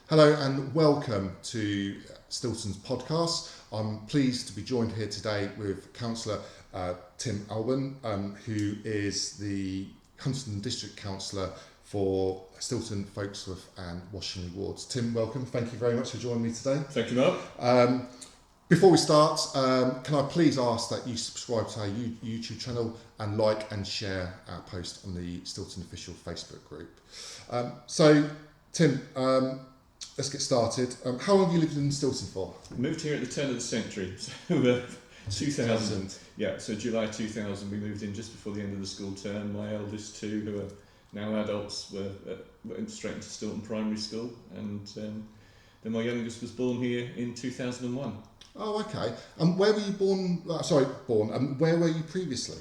Hello and welcome to Stilton's podcast. I'm pleased to be joined here today with Councillor Cllr Alban, who is the Huntingdon District Councillor for Stilton, Folkesworth and Washingley wards. Tim, welcome. Thank you very much for joining me today. Thank you, Mark. Before we start, can I please ask that you subscribe to our YouTube channel and like and share our post on the Stilton official Facebook group. So, Tim, let's get started. How long have you lived in Stilton for? Moved here at the turn of the century, so 2000. Yeah, so July 2000 we moved in just before the end of the school term. My eldest two, who are now adults, went straight into Stilton Primary School, and then my youngest was born here in 2001. Oh, okay. Where were you born? Where were you previously?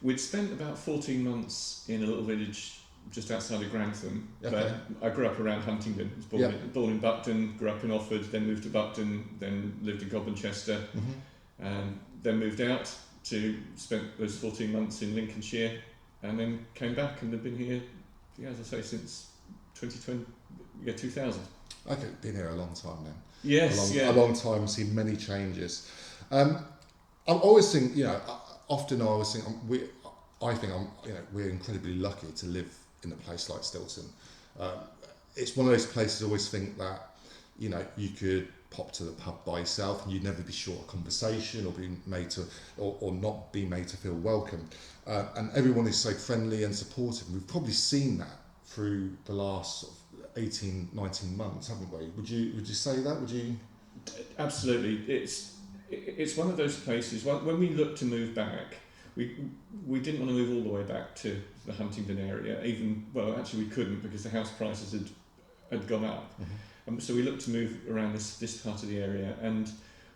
We'd spent about 14 months in a little village just outside of Grantham. Okay. But I grew up around Huntingdon. I was born in Buckton, grew up in Offord, then moved to Buckton, then lived in Cobham-Chester, and then moved out to spent those 14 months in Lincolnshire, and then came back and have been here, as I say, since 2000. Okay, been here a long time then. Yes, a long time, seen many changes. I always think, we're incredibly lucky to live in a place like Stilton. It's one of those places I always think that, you could pop to the pub by yourself and you'd never be short of conversation or be made to, or not be made to feel welcome. And everyone is so friendly and supportive. We've probably seen that through the last sort of 18, 19 months, haven't we? Would you say that? Would you? Absolutely. It's one of those places, when we looked to move back, we didn't want to move all the way back to the Huntingdon area, actually we couldn't because the house prices had gone up. So we looked to move around this part of the area, and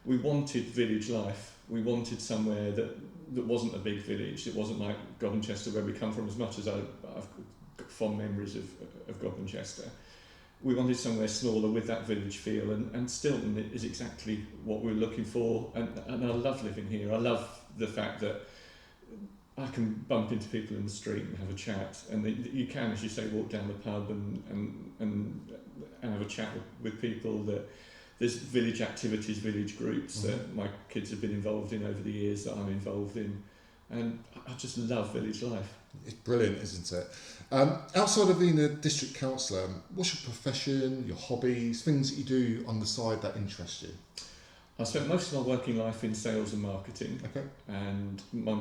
we wanted village life. We wanted somewhere that wasn't a big village. It wasn't like Cobham-Chester, where we come from, as much as I've got fond memories of Cobham-Chester. We wanted somewhere smaller with that village feel, and Stilton is exactly what we're looking for, and I love living here. I love the fact that I can bump into people in the street and have a chat, and you can, as you say, walk down the pub and have a chat with people. That there's village activities, village groups that my kids have been involved in over the years, that I'm involved in, and I just love village life. It's brilliant, isn't it? Outside of being a district councillor, what's your profession, your hobbies, things that you do on the side that interest you? I spent most of my working life in sales and marketing. Okay. And my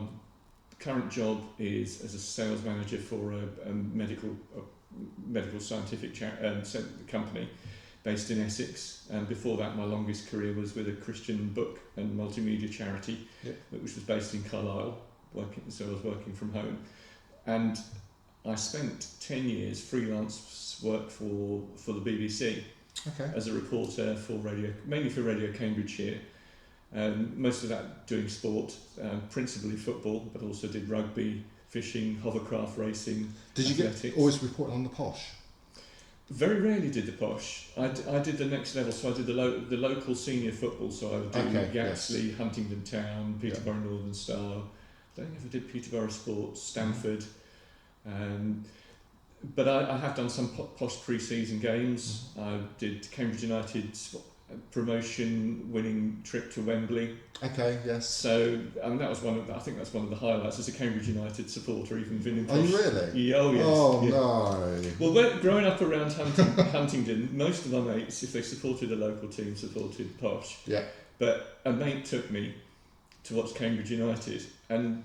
current job is as a sales manager for a medical scientific company based in Essex. And before that, my longest career was with a Christian book and multimedia charity, which was based in Carlisle. So I was working from home. And I spent 10 years freelance work for the BBC as a reporter for radio, mainly for Radio Cambridgeshire. Most of that doing sport, principally football, but also did rugby, fishing, hovercraft racing. Did athletics. You always report on the posh? Very rarely did the posh. I did the next level, so I did the local senior football, so I would do Yaxley, Huntingdon Town, Peterborough Northern Star. I don't think I did Peterborough Sports, Stamford. But I have done some posh pre-season games. I did Cambridge United's promotion-winning trip to Wembley. Okay, yes. So that was I think that's one of the highlights as a Cambridge United supporter, even been in posh. Are you really? Yeah, oh yes. Oh yeah. No. Well, growing up around Huntingdon, most of my mates, if they supported a local team, supported posh. Yeah. But a mate took me to watch Cambridge United, and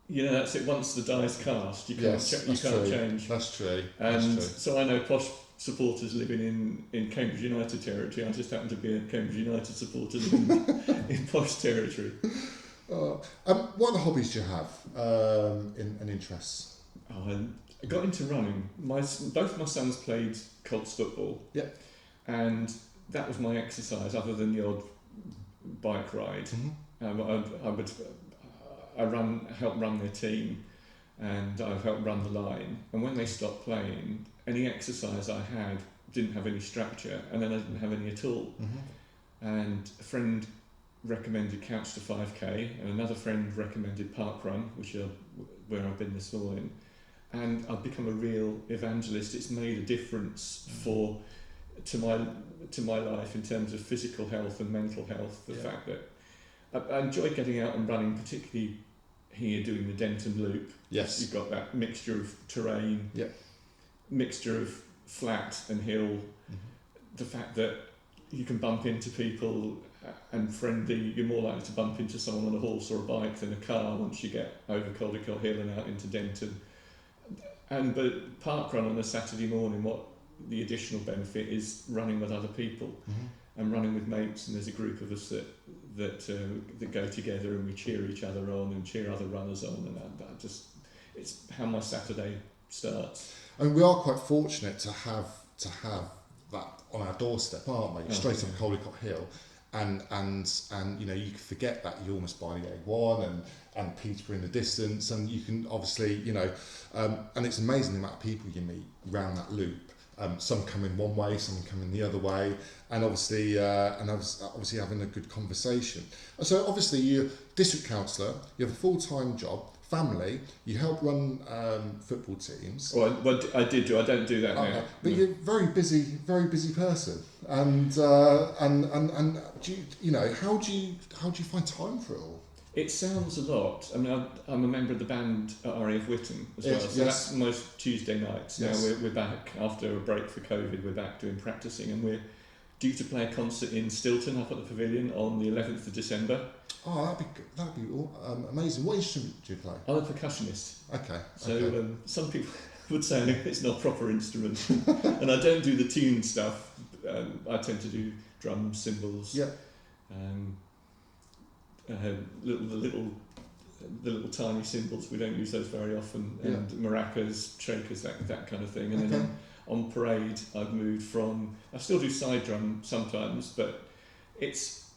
that's it. Once the die's cast, you can't change. That's true. And so I know posh supporters living in Cambridge United territory. I just happen to be a Cambridge United supporter living in posh territory. What other hobbies do you have and interests? I got into running. Both my sons played Colts football. Yep. And that was my exercise, other than the odd bike ride. I helped run their team, and I've helped run the line. And when they stopped playing, any exercise I had didn't have any structure, and then I didn't have any at all. And a friend recommended Couch to 5K, and another friend recommended Park Run, where I've been this morning. And I've become a real evangelist. It's made a difference for to my life in terms of physical health and mental health. The fact that I enjoy getting out and running, particularly here doing the Denton Loop. Yes. You've got that mixture of terrain, mixture of flat and hill. Mm-hmm. The fact that you can bump into people and friendly, you're more likely to bump into someone on a horse or a bike than a car once you get over Caldecott Hill and out into Denton. But parkrun on a Saturday morning, what the additional benefit is running with other people. Mm-hmm. And running with mates, and there's a group of us that go together and we cheer each other on and cheer other runners on, and it's how my Saturday starts. And we are quite fortunate to have that on our doorstep, aren't we? Straight up Caldecott Hill, and you know, you can forget that you're almost by the A1 and Peterborough in the distance, and you can obviously, you know, and it's amazing the amount of people you meet around that loop. Some coming one way, some coming the other way, and obviously having a good conversation. So obviously you're District Councillor, you have a full-time job, family, you help run football teams. Well, I did do. I don't do that now. But you're a very busy person, and do you know, how do you find time for it all? It sounds a lot. I mean, I'm a member of the band at RAF Whitton as well, so that's most Tuesday nights. Now we're back after a break for COVID. We're back doing practicing, and we're due to play a concert in Stilton up at the Pavilion on the 11th of December. Oh, that'd be amazing. What instrument do you play? I'm a percussionist. Okay. So some people would say it's not a proper instrument, and I don't do the tune stuff. I tend to do drums, cymbals. Yeah. The little tiny cymbals, we don't use those very often, and maracas, shakers, that kind of thing. And then on parade, I've moved from, I still do side drum sometimes, but it's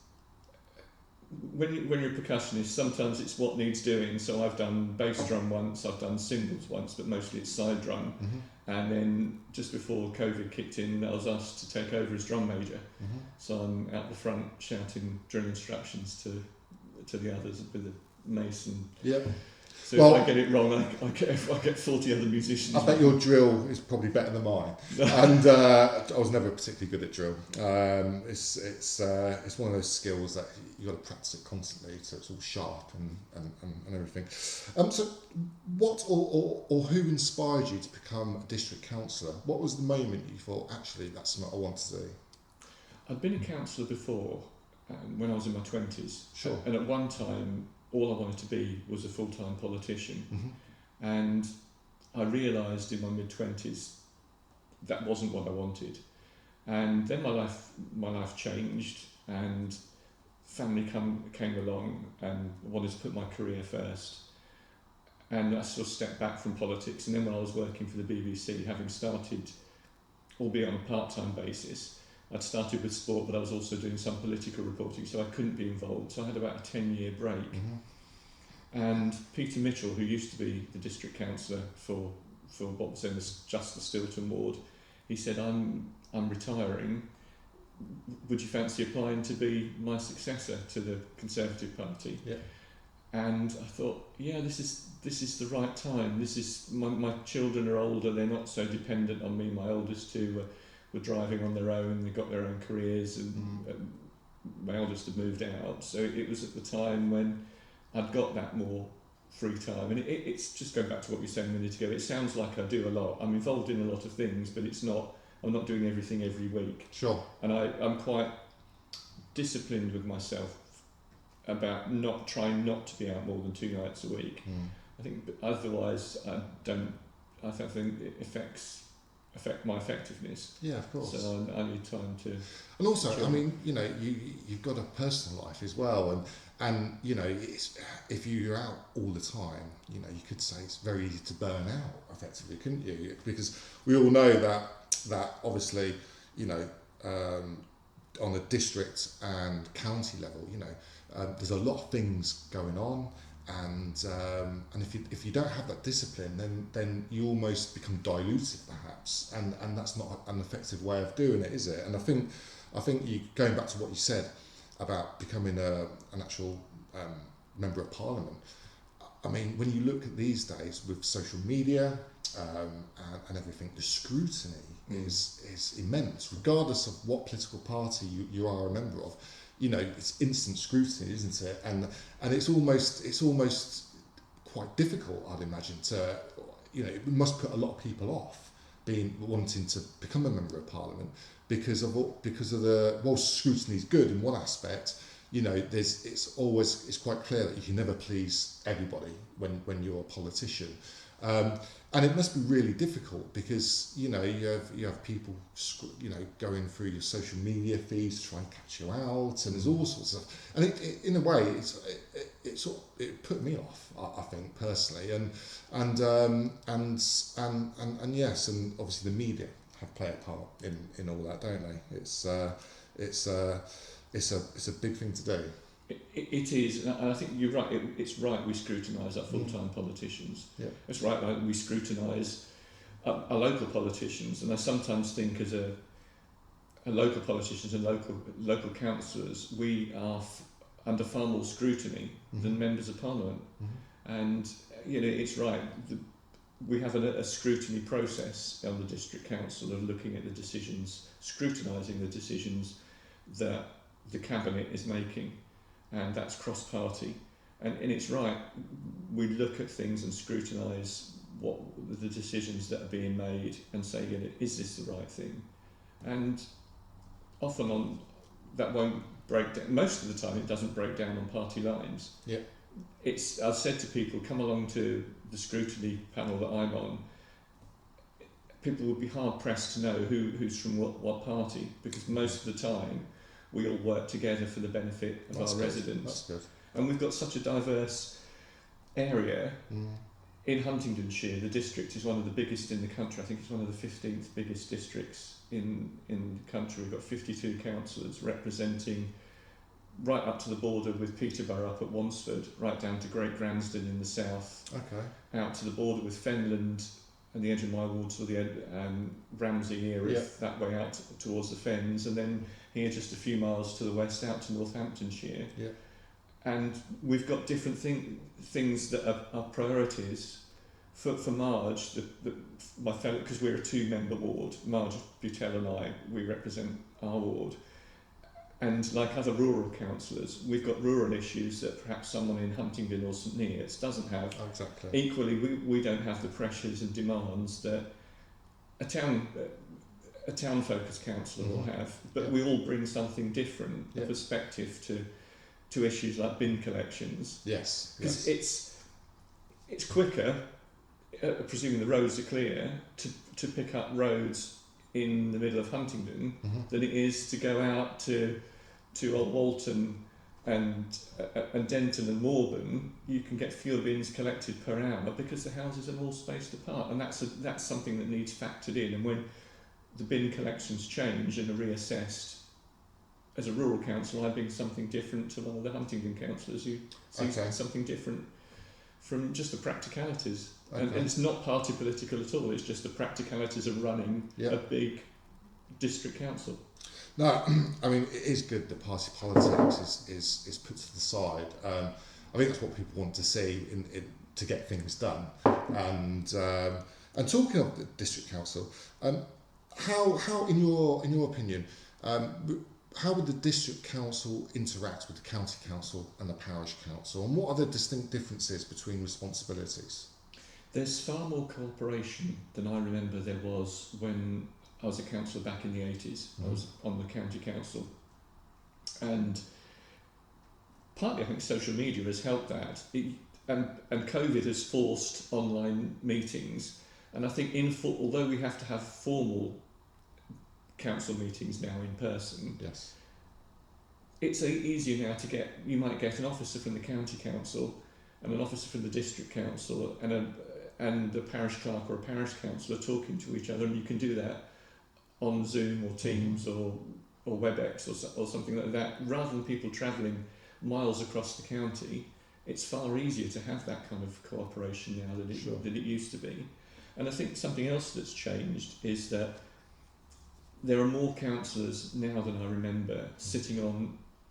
when you're a percussionist, sometimes it's what needs doing. So I've done bass drum once, I've done cymbals once, but mostly it's side drum. Mm-hmm. And then just before COVID kicked in, I was asked to take over as drum major. Mm-hmm. So I'm out the front shouting drill instructions to the others with the mace, and so if I get it wrong, I get 40 other musicians. I bet your drill is probably better than mine, and I was never particularly good at drill. It's one of those skills that you got to practice it constantly, so it's all sharp and everything. So what or who inspired you to become a district councillor? What was the moment you thought, actually, that's what I want to do? I'd been a councillor before. When I was in my 20s. Sure. And at one time, all I wanted to be was a full-time politician. Mm-hmm. And I realised in my mid-20s that wasn't what I wanted. And then my life changed, and family came along and wanted to put my career first. And I sort of stepped back from politics. And then when I was working for the BBC, having started, albeit on a part-time basis, I'd started with sport, but I was also doing some political reporting, so I couldn't be involved. So I had about a 10-year break. Mm-hmm. And Peter Mitchell, who used to be the district councillor for what was then just the Stilton ward, he said, I'm retiring. Would you fancy applying to be my successor to the Conservative Party? Yeah. And I thought, this is the right time. This is my children are older; they're not so dependent on me. My oldest two were driving on their own, they got their own careers, and my eldest had moved out. So it was at the time when I'd got that more free time. And it's just going back to what we were saying a minute ago, it sounds like I do a lot. I'm involved in a lot of things, but I'm not doing everything every week. Sure. And I'm quite disciplined with myself about trying not to be out more than 2 nights a week. I think otherwise I think it affect my effectiveness. Yeah, of course. So I need time to. And also, I mean, you know, you've got a personal life as well, and you know, if you're out all the time, you know, you could say it's very easy to burn out effectively, couldn't you? Because we all know that obviously, you know, on a district and county level, you know, there's a lot of things going on. And if you don't have that discipline, then you almost become diluted, perhaps, and that's not an effective way of doing it, is it? And I think you, going back to what you said about becoming an actual member of Parliament, I mean, when you look at these days with social media and everything, the scrutiny is immense, regardless of what political party you are a member of. You know, it's instant scrutiny, isn't it? And it's almost quite difficult, I'd imagine, to, you know, it must put a lot of people off wanting to become a member of Parliament because of the, well, scrutiny is good in one aspect. You know, it's quite clear that you can never please everybody when you're a politician, and it must be really difficult because you know you have people going through your social media feeds to try and catch you out, and there's all sorts of stuff. And it in a way it put me off, I think personally, and yes, and obviously the media play a part in all that, don't they? It's a big thing to do. It is, and I think you're right. It's right we scrutinise our full-time politicians. Yeah. It's right that we scrutinise our local politicians, and I sometimes think as a local politicians and local councillors, we are under far more scrutiny than members of Parliament. And you know, it's right. We have a scrutiny process on the District Council of looking at the decisions, scrutinising the decisions that the Cabinet is making, and that's cross-party. And it's right, we look at things and scrutinise what the decisions that are being made and say, you know, is this the right thing? And often that won't break down. Most of the time it doesn't break down on party lines. Yeah. I've said to people, come along to the scrutiny panel that I'm on. People would be hard pressed to know who's from what party, because most of the time we all work together for the benefit of our residents. That's good. And we've got such a diverse area. In Huntingdonshire, the district is one of the biggest in the country. I think it's one of the 15th biggest districts in the country. We've got 52 councillors representing right up to the border with Peterborough up at Wansford, right down to Great Gransden in the south, out to the border with Fenland and the edge of my ward, so the Ramsey area, that way out towards the Fens, and then here just a few miles to the west out to Northamptonshire. Yeah. And we've got different things that are priorities. For Marge, my fellow, because we're a two-member ward, Marge Butel and I, we represent our ward. And like other rural councillors, we've got rural issues that perhaps someone in Huntingdon or St Neots doesn't have. Exactly. Equally, we don't have the pressures and demands that a town-focused councillor will have. But we all bring something different, a perspective to issues like bin collections. Yes. Because it's quicker, presuming the roads are clear, to pick up roads in the middle of Huntingdon than it is to go out to Old Walton and Denton and Morburn. You can get fewer bins collected per hour because the houses are more spaced apart, and that's something that needs factored in. And when the bin collections change and are reassessed, as a rural council, I bring something different to one of the Huntingdon councillors who sees something different from just the practicalities. And it's not party political at all, it's just the practicalities of running a big district council. No, I mean, it is good that party politics is put to the side. I think that's what people want to see to get things done. And talking of the district council, how in your opinion, how would the district council interact with the county council and the parish council, and what are the distinct differences between responsibilities? There's far more cooperation than I remember there was when I was a councillor back in the 80s. I was on the county council, and partly I think social media has helped that, and COVID has forced online meetings, and I think although we have to have formal council meetings now in person, it's easier now to get. You might get an officer from the county council and an officer from the district council and a parish clerk or a parish councillor talking to each other, and you can do that on Zoom or Teams or WebEx or something like that. Rather than people travelling miles across the county, it's far easier to have that kind of cooperation now than it used to be. And I think something else that's changed is that there are more councillors now than I remember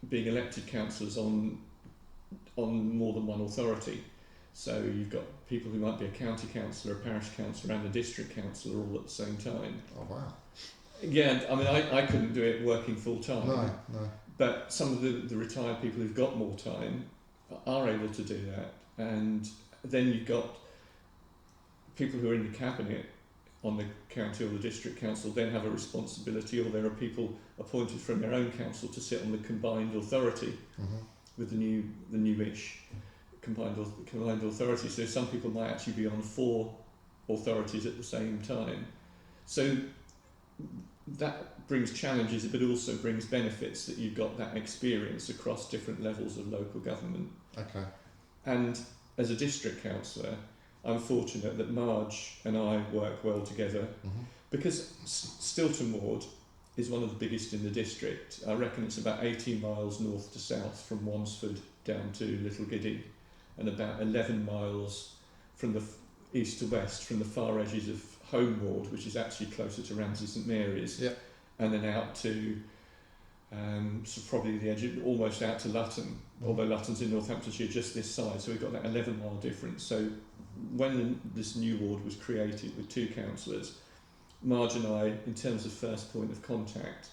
being elected councillors on more than one authority. So you've got people who might be a county councillor, a parish councillor and a district councillor all at the same time. Oh wow. Yeah, I mean, I couldn't do it working full time. No. But some of the retired people who've got more time are able to do that. And then you've got people who are in the cabinet on the county or the district council then have a responsibility, or there are people appointed from their own council to sit on the combined authority with the newish combined authority. So some people might actually be on 4 authorities at the same time. So that brings challenges, but also brings benefits, that you've got that experience across different levels of local government. Okay. And as a district councillor, I'm fortunate that Marge and I work well together, because Stilton Ward is one of the biggest in the district. I reckon it's about 18 miles north to south from Wansford down to Little Giddy, and about 11 miles from the east to west from the far edges of Home Ward, which is actually closer to Ramsey St Mary's, and then out to so probably the edge, almost out to Lutton, although Lutton's in Northamptonshire just this side, so we've got that 11-mile difference. So when this new ward was created with 2 councillors, Marge and I, in terms of first point of contact,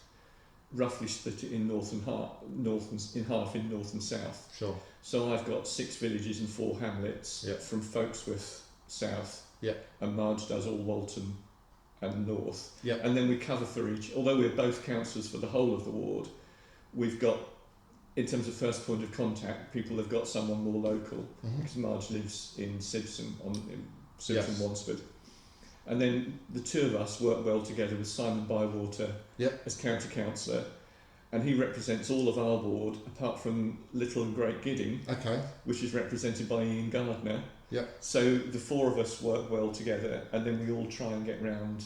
roughly split it in in half in north and south. Sure. So I've got 6 villages and 4 hamlets from Folkesworth south, and Marge does all Walton and north. And then we cover for each, although we're both councillors for the whole of the ward, we've got, in terms of first point of contact, people have got someone more local, because Marge lives in Sibson, Wansford. And then the 2 of us work well together with Simon Bywater as county councillor, and he represents all of our ward apart from Little and Great Gidding, which is represented by Ian Gardner. So the 4 of us work well together, and then we all try and get round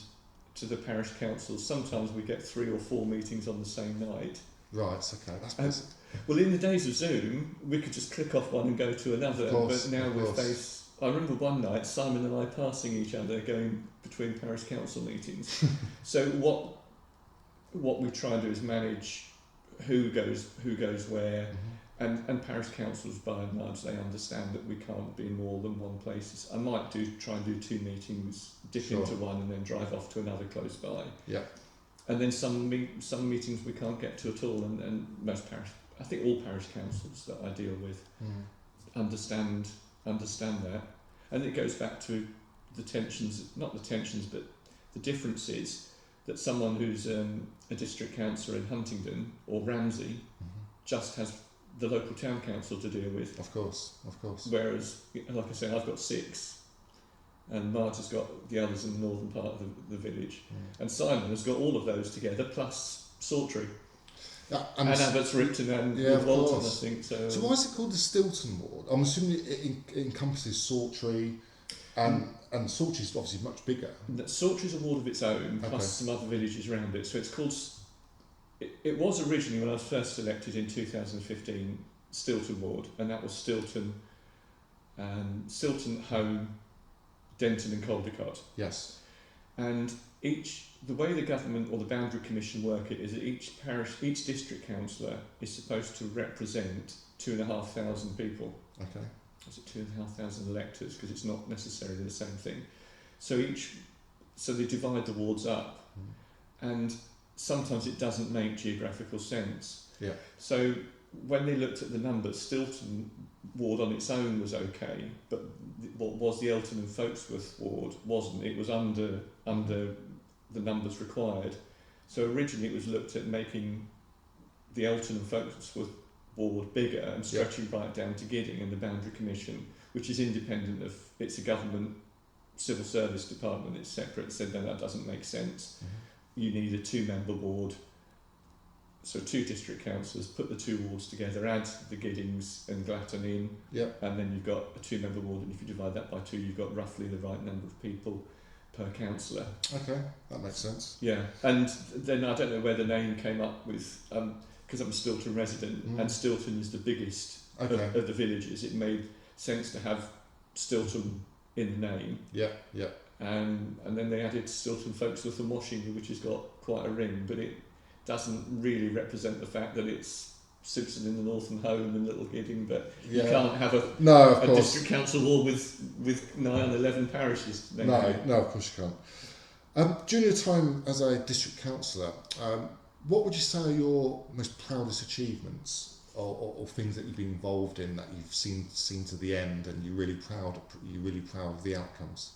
to the parish councils. Sometimes we get 3 or 4 meetings on the same night. Right, okay, that's basic. Well, in the days of Zoom, we could just click off one and go to another, but now we're faced. I remember one night Simon and I passing each other going between parish council meetings. So what we try and do is manage who goes where, and parish councils by and large, they understand that we can't be in more than one place. I might try and do 2 meetings, dip into one and then drive off to another close by. And then some meetings we can't get to at all, and most I think all parish councils that I deal with understand that. And it goes back to the tensions, not the tensions, but the differences, that someone who's a district councillor in Huntingdon or Ramsey just has the local town council to deal with. Of course. Whereas, like I say, I've got 6, and Marge has got the others in the northern part of the village, and Simon has got all of those together, plus Sawtry. And Abbots Ripton and Walton, I think. So why is it called the Stilton Ward? I'm assuming it encompasses Sawtry, and Sawtry's obviously much bigger. Sawtry's a ward of its own, plus some other villages around it. So it's called. It was originally, when I was first elected in 2015, Stilton Ward, and that was Stilton, Home, Denton and Caldecott. Yes. And the way the government or the boundary commission work it is that each district councillor is supposed to represent 2,500 people. Okay. Is it 2,500 electors? Because it's not necessarily the same thing. So they divide the wards up, and sometimes it doesn't make geographical sense. So when they looked at the numbers, Stilton Ward on its own was okay, but what was the Elton and Folkesworth Ward wasn't. It was under the numbers required. So originally it was looked at making the Elton and Folkesworth Ward bigger and stretching right down to Gidding, and the Boundary Commission, which is independent of, it's a government civil service department, it's separate, said no, that doesn't make sense. You need a 2-member ward. So 2 district councillors, put the 2 wards together, add the Giddings and Glatton in, and then you've got a 2-member ward, and if you divide that by 2, you've got roughly the right number of people per councillor. Okay, that makes sense. And then I don't know where the name came up with, because I'm a Stilton resident, and Stilton is the biggest of the villages. It made sense to have Stilton in the name. And then they added Stilton Folkesworth and Washington, which has got quite a ring, but it doesn't really represent the fact that it's Simpson in the Northern Home and Little Gidding, but Yeah. you can't have a No, of course. district council ward with nigh on 11 parishes. Then, No, can you? no, of course you can't. During your time as a district councillor, what would you say are your most proudest achievements, or things that you've been involved in that you've seen to the end, and you're really proud of the outcomes?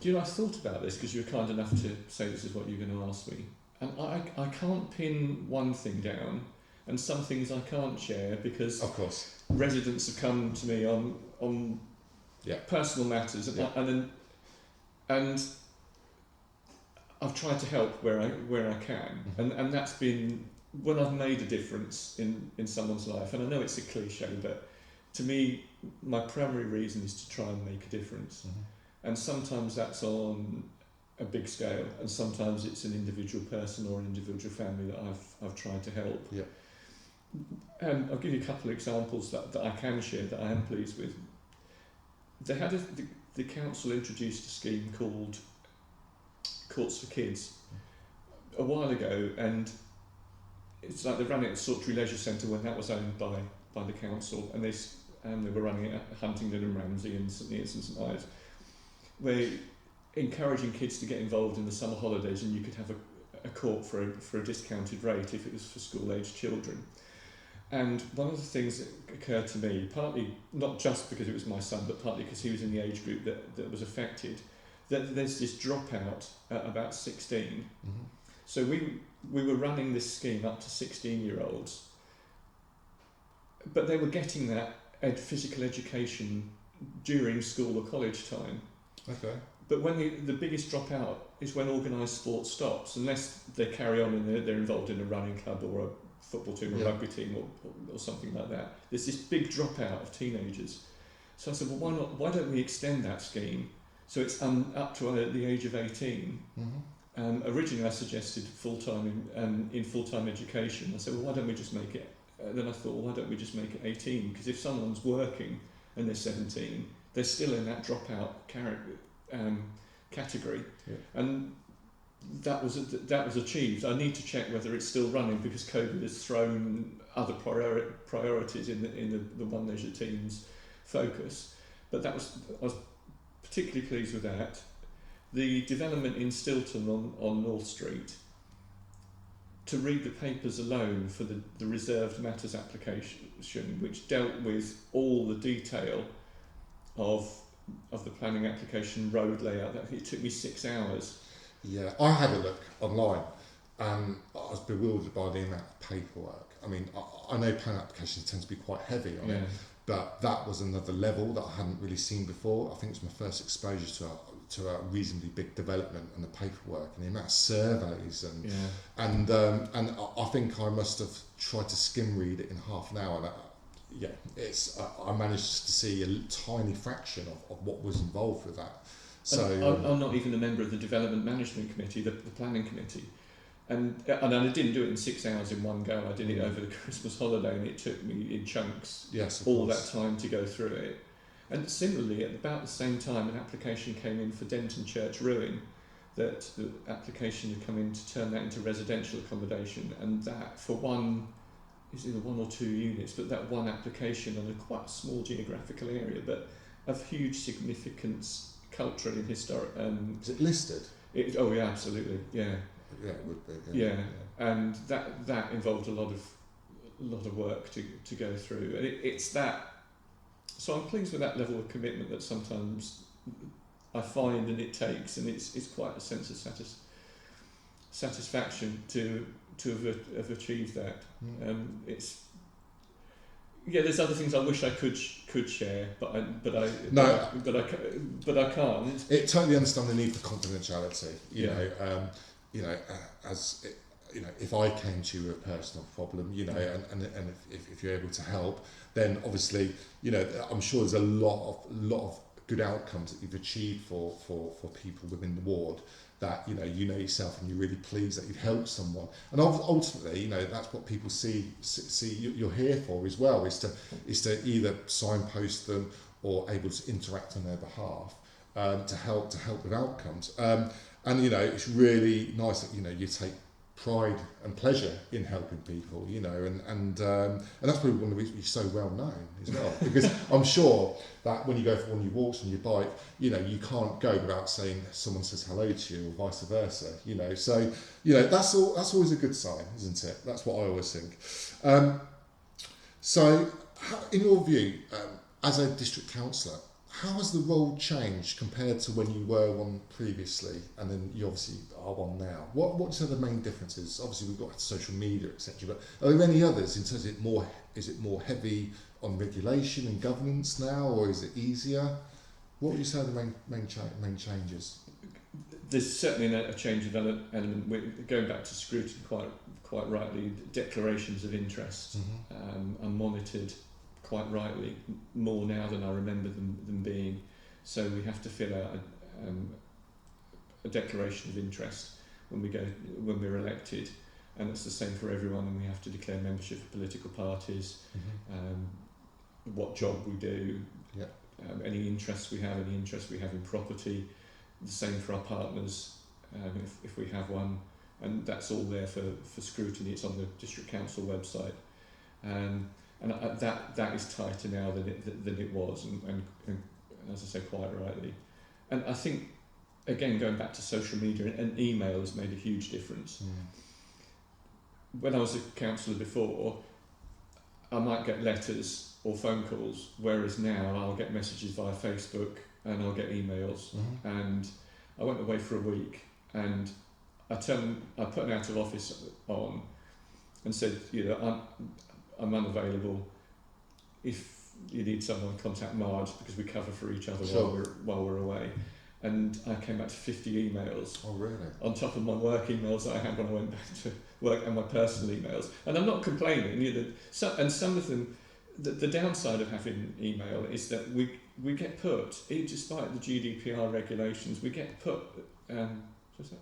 Do you know, I thought about this because you were kind enough to say this is what you're going to ask me, and I can't pin one thing down, and some things I can't share because Of course. residents have come to me on Yeah. personal matters, and, Yeah. and I've tried to help where I can, and that's been when I've made a difference in someone's life. And I know it's a cliche, but to me, my primary reason is to try and make a difference. And sometimes that's on a big scale, and sometimes it's an individual person or an individual family that I've tried to help. Yeah. And I'll give you a couple of examples that I can share that I am pleased with. They had the council introduced a scheme called Courts for Kids a while ago, and it's like they ran it at Sawtry Leisure Centre when that was owned by the council, and they were running it at Huntingdon and Ramsey and St Neots and St Ives, where encouraging kids to get involved in the summer holidays, and you could have a court for a discounted rate if it was for school-aged children. And one of the things that occurred to me, partly not just because it was my son, but partly because he was in the age group that was affected, that there's this dropout at about 16. So we were running this scheme up to 16-year-olds, but they were getting that physical education during school or college time. Okay. But when the biggest dropout is when organised sport stops, unless they carry on and they're involved in a running club or a football team or rugby team or something like that. There's this big dropout of teenagers. So I said, well, why don't we extend that scheme so it's up to the age of 18? Originally I suggested full-time in full-time education. I said, well, why don't we just make it, then I thought, well, why don't we just make it 18? Because if someone's working and they're 17, they're still in that dropout category. Yeah. And that was achieved. I need to check whether it's still running because COVID has thrown other priorities in the One Leisure team's focus. But I was particularly pleased with that. The development in Stilton on North Street, to read the papers alone for the reserved matters application, which dealt with all the detail of the planning application, road layout, it took me 6 hours. Yeah, I had a look online and I was bewildered by the amount of paperwork. I mean, I know planning applications tend to be quite heavy on it, but that was another level that I hadn't really seen before. I think it was my first exposure to a reasonably big development and the paperwork and the amount of surveys and I think I must have tried to skim read it in half an hour. I managed to see a tiny fraction of what was involved with that. So I'm not even a member of the Development Management Committee, the Planning Committee, and I didn't do it in 6 hours in one go. I did it over the Christmas holiday, and it took me in chunks all that time to go through it. And similarly, at about the same time, an application came in for Denton Church Ruin, that the application had come in to turn that into residential accommodation, and that for it's either 1 or 2 units, but that one application on a quite small geographical area, but of huge significance culturally and historic. Is it listed? Oh yeah, absolutely, yeah. Yeah, it would be. Yeah. And that involved a lot of work to go through, and it's that. So I'm pleased with that level of commitment that sometimes I find and it takes, and it's quite a sense of satisfaction to have achieved that. There's other things I wish I could share, but I can't. It totally understand the need for confidentiality. You know, if I came to you with a personal problem, and if you're able to help, then obviously, I'm sure there's a lot of good outcomes that you've achieved for people within the ward. That you know yourself, and you're really pleased that you've helped someone, and ultimately, that's what people see you're here for as well, is to either signpost them or able to interact on their behalf, to help with outcomes. And it's really nice that you take pride and pleasure in helping people, you know, and that's probably one of the reasons you're so well known as well, because I'm sure that when you go for one of your walks on your bike, you know, you can't go without saying someone says hello to you or vice versa, you know, so, you know, that's always a good sign, isn't it? That's what I always think. So in your view, as a district councillor, how has the role changed compared to when you were one previously, and then you obviously are one now? What are the main differences? Obviously, we've got social media, etc. But are there any others in terms of is it more heavy on regulation and governance now, or is it easier? What would you say are the main changes? There's certainly a change of element. We're going back to scrutiny quite rightly. Declarations of interest are monitored quite rightly, more now than I remember them being. So we have to fill out a declaration of interest when we're elected, and it's the same for everyone. And we have to declare membership of political parties, what job we do, any interests we have in property. The same for our partners, if we have one, and that's all there for scrutiny. It's on the District Council website. And that is tighter now than it was, and as I say, quite rightly. And I think, again, going back to social media, and email has made a huge difference. When I was a councillor before, I might get letters or phone calls, whereas now I'll get messages via Facebook and I'll get emails. And I went away for a week, and I put an out of office on and said, you know, I'm unavailable. If you need someone, contact Marge, because we cover for each other while we're away. And I came back to 50 emails. Oh, really? On top of my work emails that I had when I went back to work, and my personal emails. And I'm not complaining. You know, and some of them, the downside of having email is that we get put, despite the GDPR regulations, we get put. What's that?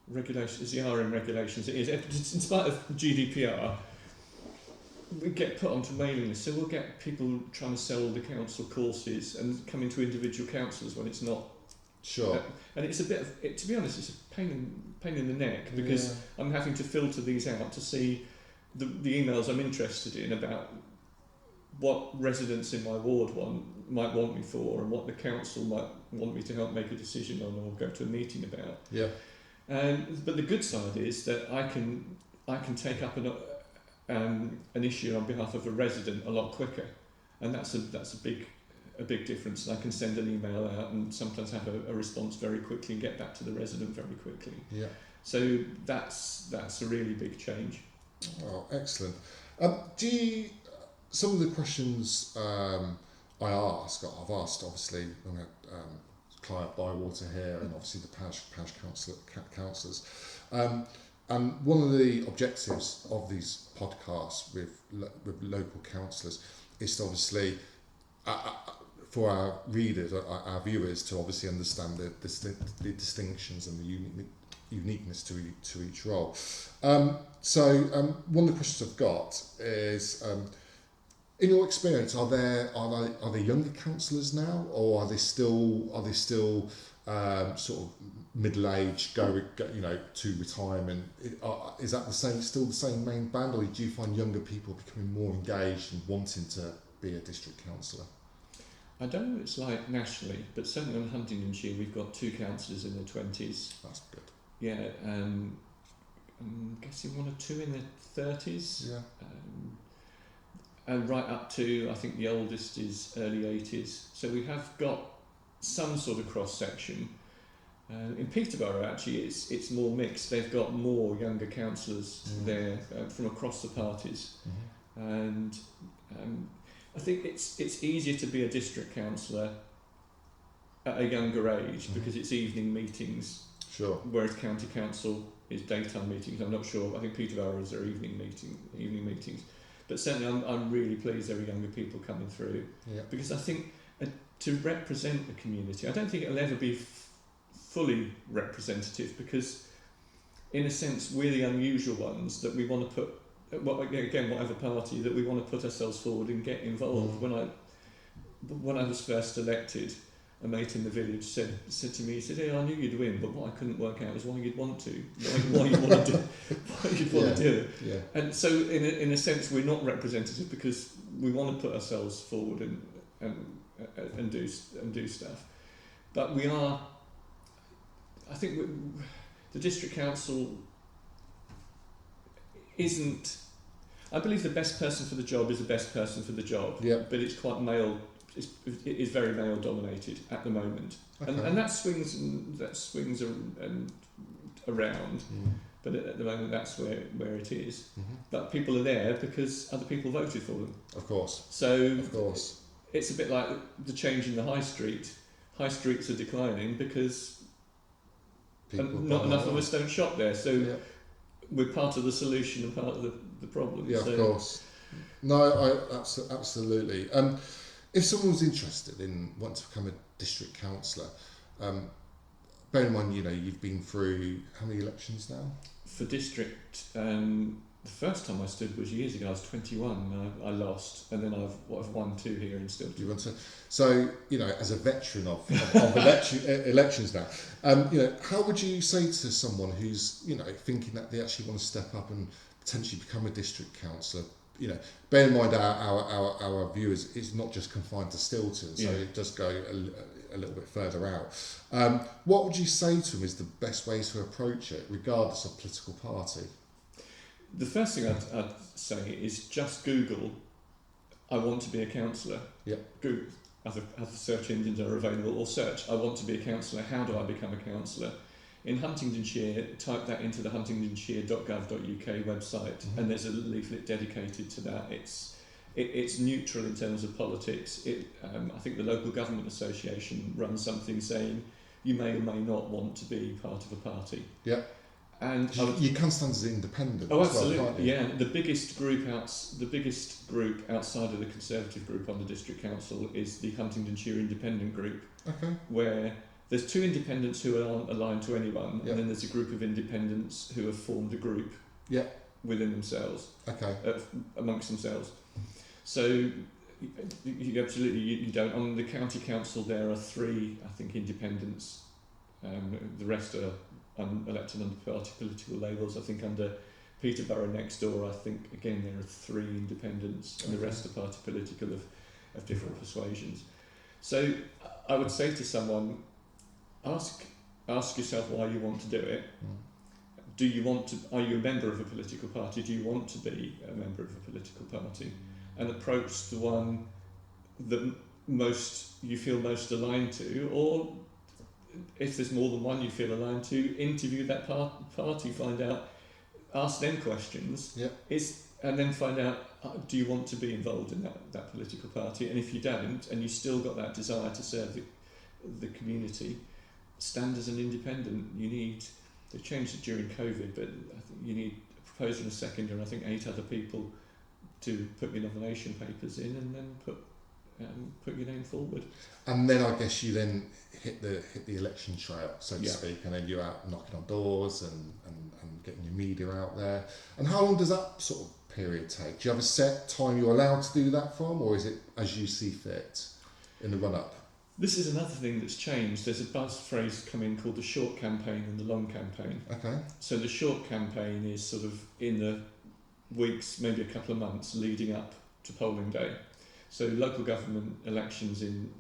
Regulations, the RM regulations. It is, in spite of GDPR. We get put onto mailing lists, so we'll get people trying to sell the council courses and coming to individual councillors when it's not. Sure. And it's a bit of, to be honest, it's a pain in the neck, because I'm having to filter these out to see the emails I'm interested in about what residents in my ward might want me for, and what the council might want me to help make a decision on or go to a meeting about. Yeah. But the good side is that I can take up an issue on behalf of a resident a lot quicker, and that's a big difference. And I can send an email out and sometimes have a response very quickly and get back to the resident very quickly. Yeah. So that's a really big change. Oh, excellent. Some of the questions I've asked obviously when we had Cllr Bywater here, and obviously the parish councillors. And one of the objectives of these podcasts with local councillors is to obviously, for our readers, our viewers, to obviously understand the distinctions and the uniqueness to each role. So one of the questions I've got is, in your experience, are there younger councillors now, or are they still sort of middle-aged, to retirement? Is that still the same main band, or do you find younger people becoming more engaged and wanting to be a district councillor? I don't know what it's like nationally, but certainly on Huntingdonshire we've got 2 councillors in their 20s. That's good. Yeah, I'm guessing 1 or 2 in their 30s. Yeah. And right up to, I think the oldest is early 80s. So we have got some sort of cross-section. In Peterborough, actually, it's more mixed. They've got more younger councillors there from across the parties. And I think it's easier to be a district councillor at a younger age because it's evening meetings. Sure. Whereas county council is daytime meetings. I'm not sure. I think Peterborough is their evening meetings. But certainly, I'm really pleased there are younger people coming through. Yeah. Because I think to represent the community, I don't think it'll ever be fully representative, because in a sense we're the unusual ones that we want to put, whatever party, that we want to put ourselves forward and get involved. When I was first elected, a mate in the village said to me, he said, "Hey, I knew you'd win, but what I couldn't work out was why you'd want to, why you'd want to do, why you'd want to do it." Yeah. And so, in a sense, we're not representative because we want to put ourselves forward and do stuff, but we are. I think the district council isn't. I believe the best person for the job is the best person for the job. Yeah. But it's quite male. It is very male dominated at the moment, Okay. and that swings around. Mm. But at the moment, that's where it is. Mm-hmm. But people are there because other people voted for them. Of course. So Of course. it's a bit like the change in the high street. High streets are declining because not enough of us don't shop there. So Yeah. we're part of the solution and part of the problem. Yeah, so, of course. No, absolutely. If someone was interested in wanting to become a district councillor, bear in mind, you've been through how many elections now? For district, the first time I stood was years ago. I was 21. I lost, and then I've won 2 here in Stilton. Do you want to? So, as a veteran of elections now, how would you say to someone who's, thinking that they actually want to step up and potentially become a district councillor? Bear in mind our viewers is not just confined to Stilton, so it does go a little bit further out. What would you say to them is the best way to approach it, regardless of political party? The first thing I'd say is just Google, "I want to be a councillor." Yeah. Google, other search engines are available, or search, "I want to be a councillor, how do I become a councillor?" In Huntingdonshire, type that into the huntingdonshire.gov.uk website, and there's a leaflet dedicated to that. It's neutral in terms of politics. I think the local government association runs something saying you may or may not want to be part of a party. Yeah. And you can stand as independent. Oh, as well, absolutely. can't you? Yeah, the biggest group outside of the Conservative group on the district council is the Huntingdonshire Independent Group, Okay. where there's 2 independents who aren't aligned to anyone, Yeah. and then there's a group of independents who have formed a group Yeah. within themselves, Okay. amongst themselves. So you absolutely you don't. On the county council, there are 3, I think, independents. The rest are elected under party political labels. I think under Peterborough next door, I think again there are 3 independents, and the rest are party political of different persuasions. So I would say to someone, ask yourself why you want to do it. Do you want to? Are you a member of a political party? Do you want to be a member of a political party? And approach the one that you feel most aligned to, or if there's more than one you feel aligned to, interview that party, find out, ask them questions, and then find out, do you want to be involved in that political party? And if you don't, and you still got that desire to serve the community, stand as an independent. They've changed it during COVID, but I think you need a proposer and a seconder, and I think 8 other people to put your nomination papers in, and then put your name forward. And then I guess you then hit the election trail, so to speak, and then you're out knocking on doors and getting your media out there. And how long does that sort of period take? Do you have a set time you're allowed to do that from, or is it as you see fit in the run-up? This is another thing that's changed. There's a buzz phrase coming called the short campaign and the long campaign. Okay. So the short campaign is sort of in the weeks, maybe a couple of months leading up to polling day. So local government elections in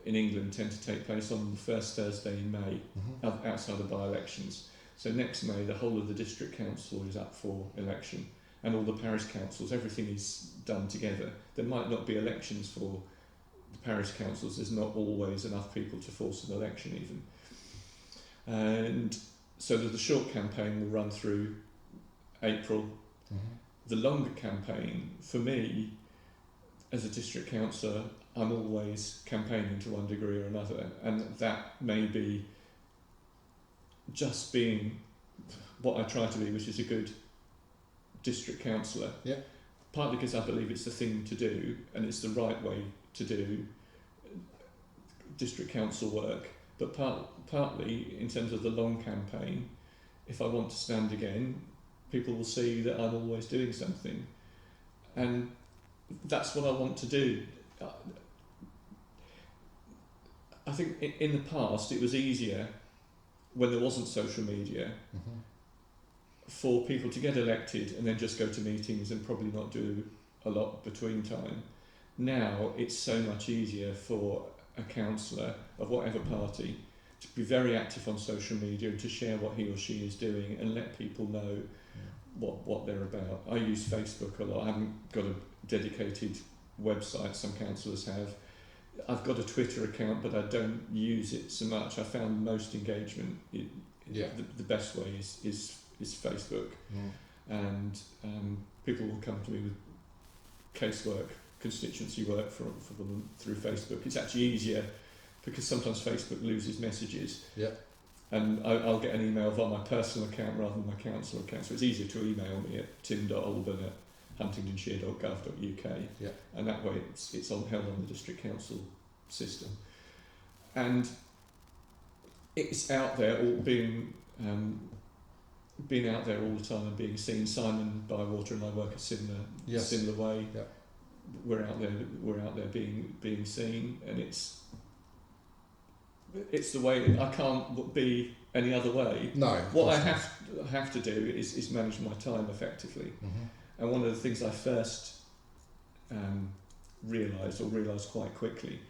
England tend to take place on the first Thursday in May, outside of by-elections. So next May, the whole of the district council is up for election, and all the parish councils, everything is done together. There might not be elections for the parish councils. There's not always enough people to force an election even. And so the short campaign will run through April. The longer campaign, for me, as a district councillor, I'm always campaigning to one degree or another, and that may be just being what I try to be, which is a good district councillor. Yeah. Partly because I believe it's the thing to do, and it's the right way to do district council work, but partly in terms of the long campaign, if I want to stand again, people will see that I'm always doing something, and that's what I want to do. I think in the past it was easier when there wasn't social media for people to get elected and then just go to meetings and probably not do a lot between time. Now it's so much easier for a councillor of whatever party to be very active on social media and to share what he or she is doing and let people know what they're about. I use Facebook a lot. I haven't got a dedicated website, some councillors have. I've got a Twitter account, but I don't use it so much. I found most engagement, the best way is Facebook. And people will come to me with casework, constituency work for them through Facebook. It's actually easier because sometimes Facebook loses messages. And I'll get an email via my personal account rather than my council account. So it's easier to email me at tim.alban@huntingdonshire.gov.uk. And that way it's held on the District Council system. And it's out there, all being out there all the time and being seen. Simon Bywater and I work a similar way. We're out there being seen, and it's the way. I can't be any other way. No. What I have to do is manage my time effectively. And one of the things I first realised quite quickly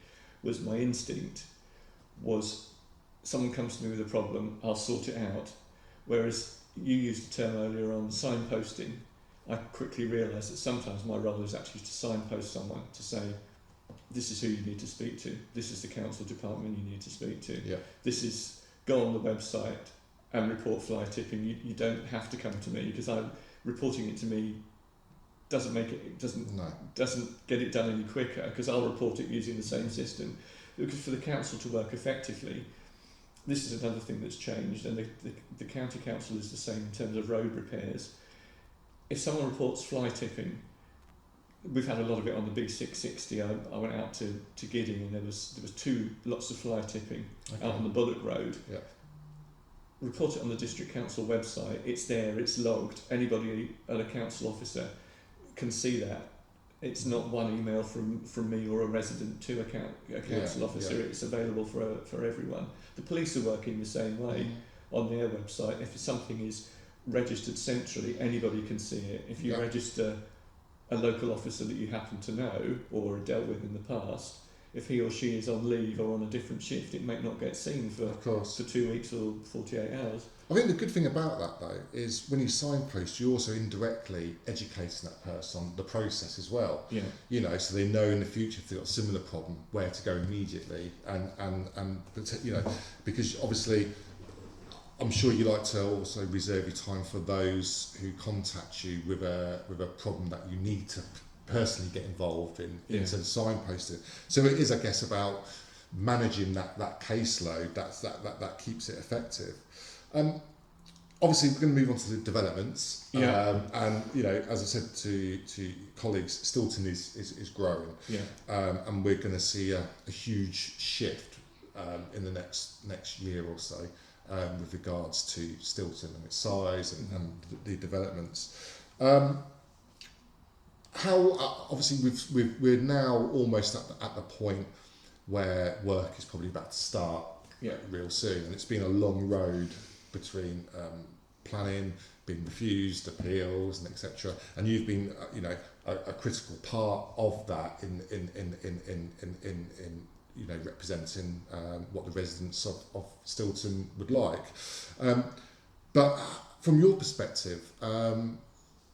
was my instinct was someone comes to me with a problem, I'll sort it out. Whereas you used the term earlier on signposting, I quickly realised that sometimes my role is actually to signpost someone to say, this is who you need to speak to, this is the council department you need to speak to, this is, go on the website and report fly tipping. You don't have to come to me, because reporting it to me doesn't get it done any quicker, because I'll report it using the same system. Because for the council to work effectively, this is another thing that's changed, and the county council is the same in terms of road repairs. If someone reports fly tipping, we've had a lot of it on the big 660. I went out to Gidding, and there was lots of fly tipping out on the Bullock Road. Report it on the District Council website. It's there, it's logged. Anybody at a council officer can see that. It's not one email from me or a resident to a council officer. It's available for everyone. The police are working the same way on their website. If something is registered centrally, anybody can see it. If you register a local officer that you happen to know or dealt with in the past, if he or she is on leave or on a different shift, it may not get seen for 2 weeks or 48 hours. I think the good thing about that, though, is when you signpost, you're also indirectly educating that person on the process as well. You know, so they know in the future if they've got a similar problem, where to go immediately, and you know, because obviously, I'm sure you like to also reserve your time for those who contact you with a problem that you need to personally get involved in terms of signposting. So it is, I guess, about managing that caseload that keeps it effective. Obviously, we're going to move on to the developments. And you know, as I said to colleagues, Stilton is growing. And we're going to see a huge shift in the next year or so with regards to Stilton and its size and the developments. How obviously we're now almost at the point where work is probably about to start real soon, and it's been a long road between planning, being refused, appeals, and etc. And you've been you know a critical part of that in you know representing what the residents of Stilton would like. But from your perspective,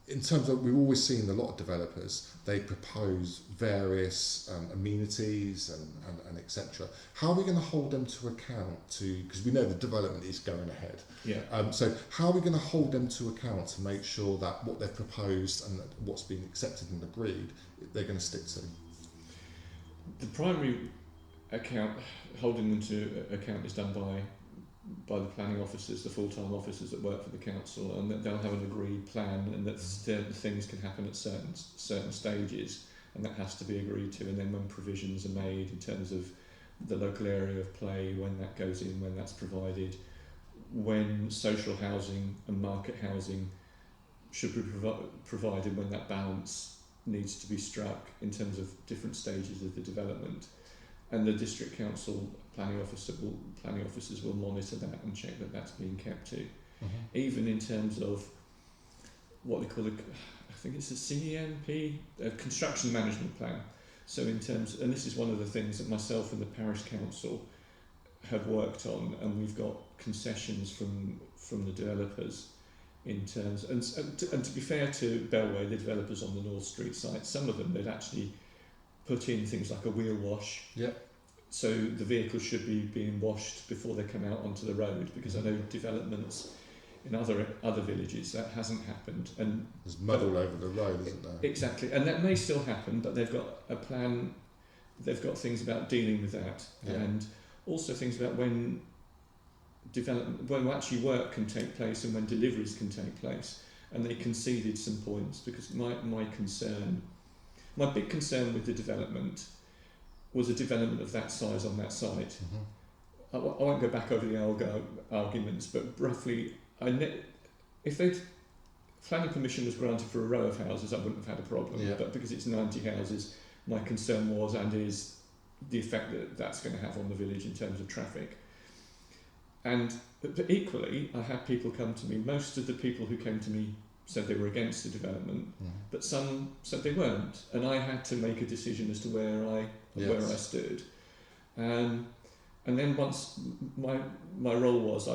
in terms of, we've always seen a lot of developers, they propose various amenities and etc. How are we going to hold them to account because we know the development is going ahead. So how are we going to hold them to account to make sure that what they've proposed and what's been accepted and agreed, they're going to stick to? The primary holding them to account is done by the planning officers, the full-time officers that work for the council, and that they'll have an agreed plan, and that certain things can happen at certain stages, and that has to be agreed to. And then when provisions are made in terms of the local area of play, when that goes in, when that's provided, when social housing and market housing should be provided, when that balance needs to be struck in terms of different stages of the development. and the district council planning officers will monitor that and check that that's being kept to. Even in terms of what they call I think it's a CMP, a construction management plan. So in terms, and this is one of the things that myself and the parish council have worked on, and we've got concessions from the developers in terms, and to be fair to Bellway, the developers on the North Street site, some of them they'd actually put in things like a wheel wash. Yep. So the vehicles should be being washed before they come out onto the road, because I know developments in other villages that hasn't happened, and there's mud all over the road, isn't there? Exactly, and that may still happen, but they've got a plan. They've got things about dealing with that, and also things about when actually work can take place and when deliveries can take place. And they conceded some points, because my big concern with the development was a development of that size on that site. I won't go back over the arguments, but roughly, if the planning permission was granted for a row of houses, I wouldn't have had a problem. But because it's 90 houses, my concern was and is the effect that that's going to have on the village in terms of traffic. But equally, I had people come to me. Most of the people who came to me said they were against the development, but some said they weren't, and I had to make a decision as to where I stood. And then once my role was,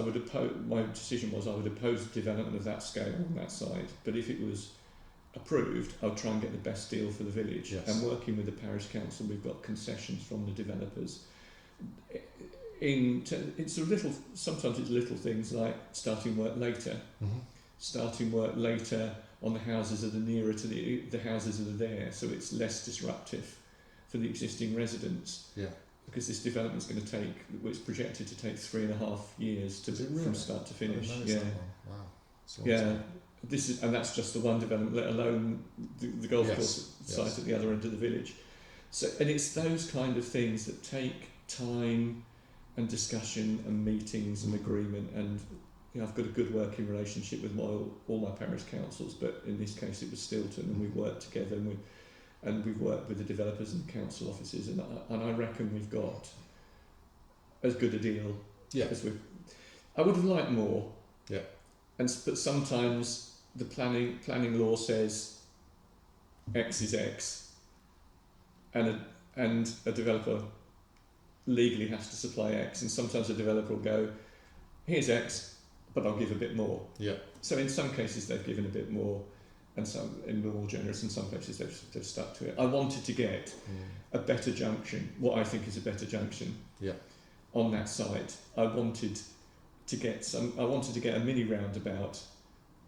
my decision was I would oppose the development of that scale on that side. But if it was approved, I would try and get the best deal for the village. And working with the parish council, we've got concessions from the developers. Sometimes it's little things like starting work later on the houses that are nearer to the houses that are there, so it's less disruptive for the existing residents. Because this development is going to take, it's projected to take 3.5 years from start to finish. Wow. And that's just the one development, let alone the golf course site at the other end of the village. So, and it's those kind of things that take time and discussion and meetings and agreement. And I've got a good working relationship with all my parish councils, but in this case it was Stilton, and we worked together, and we've worked with the developers and council offices, and I reckon we've got as good a deal as I would have liked more. But sometimes the planning law says X is X, and a developer legally has to supply X, and sometimes a developer will go, here's X, but I'll give a bit more. So in some cases they've given a bit more, and some more generous, in some places they've stuck to it. I wanted to get a better junction, what I think is a better junction on that site. I wanted to get a mini roundabout,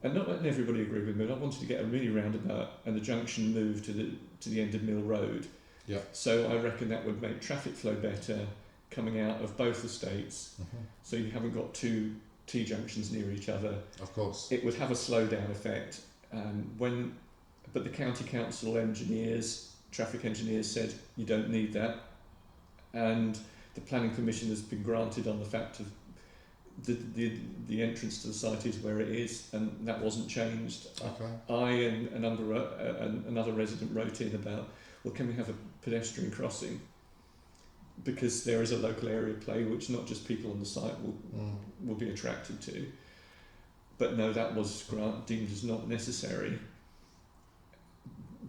and not letting everybody agree with me, but I wanted to get a mini roundabout and the junction moved to the end of Mill Road. So I reckon that would make traffic flow better coming out of both estates, so you haven't got two T-junctions near each other. Of course. It would have a slow-down effect. But the county council traffic engineers said you don't need that, and the planning permission has been granted on the fact of the entrance to the site is where it is, and that wasn't changed. I and another resident wrote in about, well, can we have a pedestrian crossing, because there is a local area play which not just people on the site will be attracted to. But no, that was deemed as not necessary.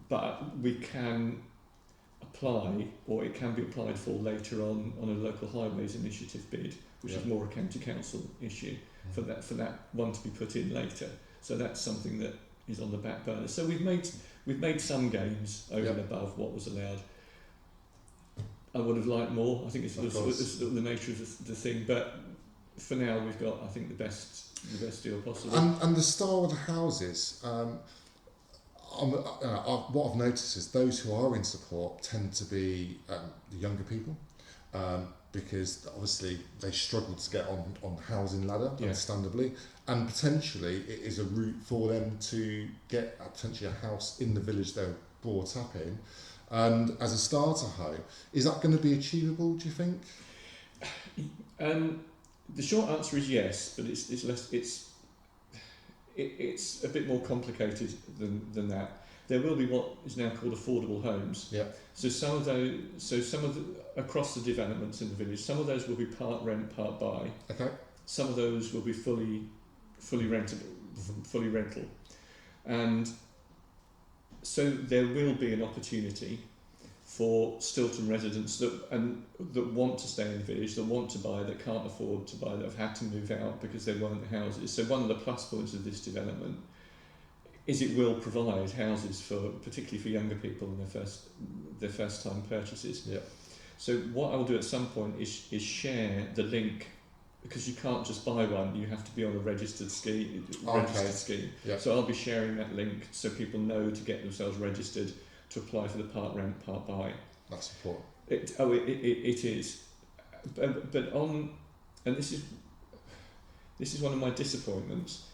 But we can apply, or it can be applied for later on a local highways initiative bid, which is more a county council issue, for that one to be put in later. So that's something that is on the back burner. So we've made some gains over and above what was allowed. I would have liked more. I think it's the nature of the thing, but for now we've got, I think, the best deal possible. And the style of the houses, what I've noticed is those who are in support tend to be the younger people, because obviously they struggle to get on the housing ladder, understandably, and potentially it is a route for them to get potentially a house in the village they're brought up in. And as a starter home, is that going to be achievable, do you think? The short answer is yes, but it's a bit more complicated than that. There will be what is now called affordable homes. Yeah. So some of the across the developments in the village, some of those will be part rent, part buy. Okay. Some of those will be fully rentable, fully rental, and so there will be an opportunity for Stilton residents that want to stay in the village, that want to buy, that can't afford to buy, that have had to move out because there weren't houses. So one of the plus points of this development is it will provide houses particularly for younger people in their first time purchases. Yeah. So what I'll do at some point is share the link, because you can't just buy one, you have to be on a registered scheme. Yeah. So I'll be sharing that link so people know to get themselves registered to apply for the part rent, part buy. That's important. It is. But on, and this is one of my disappointments,